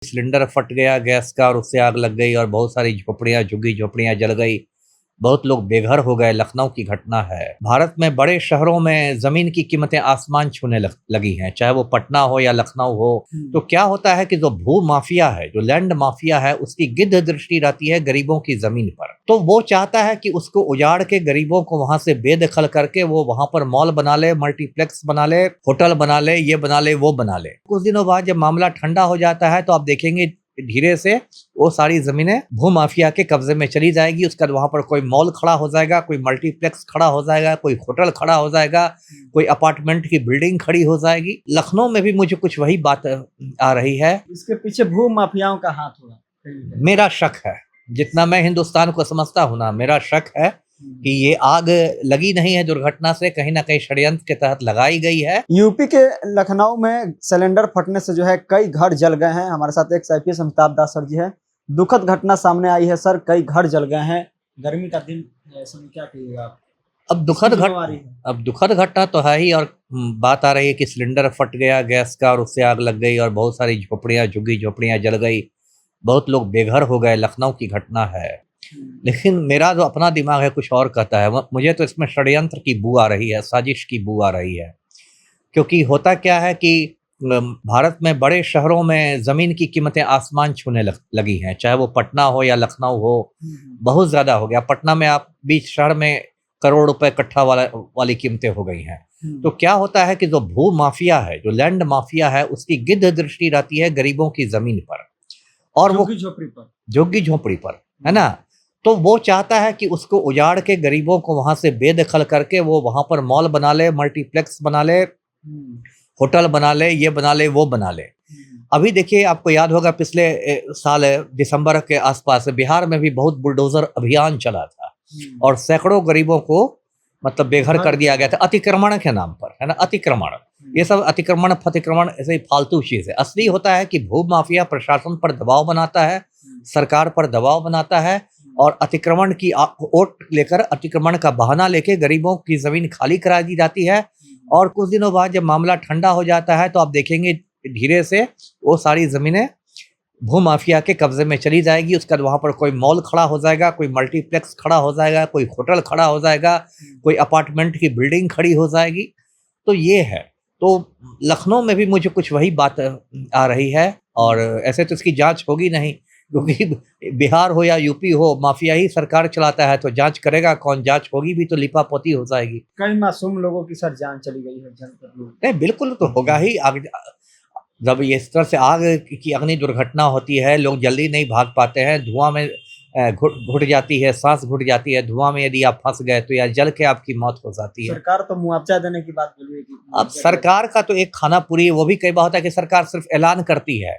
Cylinder फट गया gas का और उससे आग लग गई और बहुत सारी झोपड़ियां झुग्गी झोपड़ियां जल गई। बहुत लोग बेघर हो गए। लखनऊ की घटना है। भारत में बड़े शहरों में जमीन की कीमतें आसमान छूने लगी हैं, चाहे वो पटना हो या लखनऊ हो। तो क्या होता है कि जो भू माफिया है, जो लैंड माफिया है, उसकी गिद्ध दृष्टि रहती है गरीबों की जमीन पर। तो वो चाहता है कि उसको उजाड़ के गरीबों को वहां से बेदखल करके वो वहां पर मॉल बना ले, मल्टीप्लेक्स बना ले, होटल बना ले, ये बना ले, वो बना ले। कुछ दिनों बाद जब मामला ठंडा हो जाता है तो आप देखेंगे धीरे से वो सारी जमीनें भूमाफिया के कब्जे में चली जाएगी। उसके बाद वहां पर कोई मॉल खड़ा हो जाएगा, कोई मल्टीप्लेक्स खड़ा हो जाएगा, कोई होटल खड़ा हो जाएगा, कोई अपार्टमेंट की बिल्डिंग खड़ी हो जाएगी। लखनऊ में भी मुझे कुछ वही बात आ रही है। इसके पीछे भू माफियाओं का हाथ होगा। मेरा शक है, जितना मैं हिंदुस्तान को समझता हूं ना, मेरा शक है कि ये आग लगी नहीं है दुर्घटना से, कहीं ना कहीं षड्यंत्र के तहत लगाई गई है। यूपी के लखनऊ में सिलेंडर फटने से जो है कई घर जल गए हैं। हमारे साथ एक आईपीएस अमिताभ दास सर जी है। दुखद घटना सामने आई है सर, कई घर जल गए हैं। गर्मी का दिन ऐसे में क्या कहिएगा आप? अब दुखद घटना तो है ही, और बात आ रही है कि सिलेंडर फट गया गैस का और उससे आग लग गई और बहुत सारी झोपड़ियां झुग्गी झोपड़ियां जल गई। बहुत लोग बेघर हो गए। लखनऊ की घटना है। लेकिन मेरा जो अपना दिमाग है कुछ और कहता है। मुझे तो इसमें षड्यंत्र की बू आ रही है, साजिश की बू आ रही है। क्योंकि होता क्या है कि भारत में बड़े शहरों में जमीन की कीमतें आसमान छूने लगी हैं, चाहे वो पटना हो या लखनऊ हो। बहुत ज्यादा हो गया। पटना में आप बीच शहर में करोड़ रुपए कट्ठा वाली कीमतें हो गई हैं। तो क्या होता है कि जो भू माफिया है, जो लैंड माफिया है, उसकी गिद्ध दृष्टि रहती है गरीबों की जमीन पर और वो झुग्गी झोपड़ी पर, है ना। तो वो चाहता है कि उसको उजाड़ के गरीबों को वहां से बेदखल करके वो वहां पर मॉल बना ले, मल्टीप्लेक्स बना ले, होटल बना ले, ये बना ले, वो बना ले। अभी देखिए, आपको याद होगा पिछले साल दिसंबर के आसपास बिहार में भी बहुत बुलडोजर अभियान चला था और सैकड़ों गरीबों को मतलब बेघर कर दिया गया था अतिक्रमण के नाम पर, है ना। अतिक्रमण, ये सब अतिक्रमण फतिक्रमण ऐसे ही फालतू चीज है। असली होता है कि भू माफिया प्रशासन पर दबाव बनाता है, सरकार पर दबाव बनाता है और अतिक्रमण की ओट लेकर, अतिक्रमण का बहाना लेके गरीबों की जमीन खाली करा दी जाती है। और कुछ दिनों बाद जब मामला ठंडा हो जाता है तो आप देखेंगे धीरे से वो सारी जमीनें भूमाफिया के कब्जे में चली जाएगी। उसके बाद वहां पर कोई मॉल खड़ा हो जाएगा, कोई मल्टीप्लेक्स खड़ा हो जाएगा, कोई होटल खड़ा हो जाएगा, कोई अपार्टमेंट की बिल्डिंग खड़ी हो जाएगी। तो ये है। तो लखनऊ में भी मुझे कुछ वही बात आ रही है। और ऐसे तो इसकी जांच होगी नहीं, क्योंकि बिहार हो या यूपी हो, माफिया ही सरकार चलाता है। तो जांच करेगा कौन? जांच होगी भी तो लिपापोती हो जाएगी। कई मासूम लोगों की सर जान चली गई है। नहीं, बिल्कुल तो होगा ही। आग जब ये इस तरह से आग की अग्नि दुर्घटना होती है, लोग जल्दी नहीं भाग पाते हैं। धुआं में घुट जाती है, सांस घुट जाती है। धुआं में यदि आप फंस गए तो या जल के आपकी मौत हो जाती है। सरकार तो मुआवजा देने की बात बोली है कि अब सरकार का तो एक खाना पूरी, वो भी कई बार होता है कि सरकार सिर्फ ऐलान करती है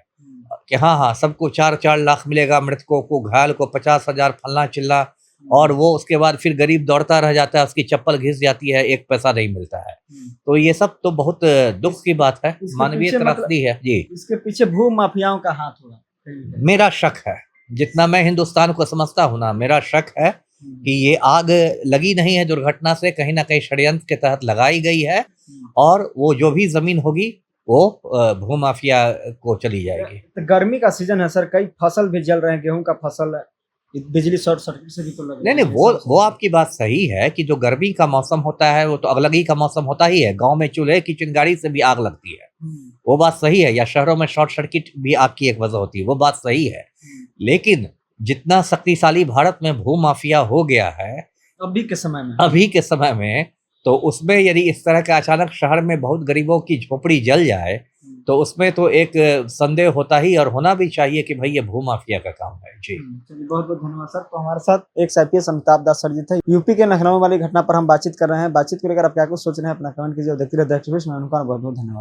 कि हाँ सबको 4-4 लाख मिलेगा, मृतकों को, घायल को 50,000 फलना चिल्ला, और वो उसके बाद फिर गरीब दौड़ता रह जाता है, उसकी चप्पल घिस जाती है, 1 पैसा नहीं मिलता है। तो ये सब तो बहुत दुख की बात है, मानवीय त्रासदी है जी। इसके पीछे भू माफियाओं का हाथ होगा। मेरा शक है, जितना मैं हिंदुस्तान को समझता हूं ना, मेरा शक है कि ये आग लगी नहीं है दुर्घटना से, कहीं ना कहीं षड्यंत्र के तहत लगाई गई है। और वो जो भी जमीन होगी वो भूमाफिया को चली जाएगी। तो गर्मी का सीजन है सर, कई फसल भी जल रहे हैं। गेहूं का फसल है, बिजली शॉर्ट सर्किट से भी तो लग नहीं, वो आपकी बात सही है कि जो गर्मी का मौसम होता है वो तो अगलगी का मौसम होता ही है। गांव में चूल्हे की चिंगारी से भी आग लगती है, वो बात सही है। या शहरों में शॉर्ट सर्किट भी आग की एक वजह होती है, वो बात सही है। लेकिन जितना शक्तिशाली भारत में भूमाफिया हो गया है अभी के समय में, तो उसमें यदि इस तरह का अचानक शहर में बहुत गरीबों की झोपड़ी जल जाए तो उसमें तो एक संदेह होता ही, और होना भी चाहिए कि भाई ये भूमाफिया का काम है जी। चलिए, बहुत बहुत धन्यवाद सर। तो हमारे साथ एक आईपीएस अमिताभ दास सर जी थे। यूपी के लखनऊ वाली घटना पर हम बातचीत कर रहे हैं। बातचीत को लेकर आप क्या कुछ सोच रहे हैं, अपना कमेंट कीजिए। देखते रहिए द एक्टिविस्ट। बहुत बहुत धन्यवाद।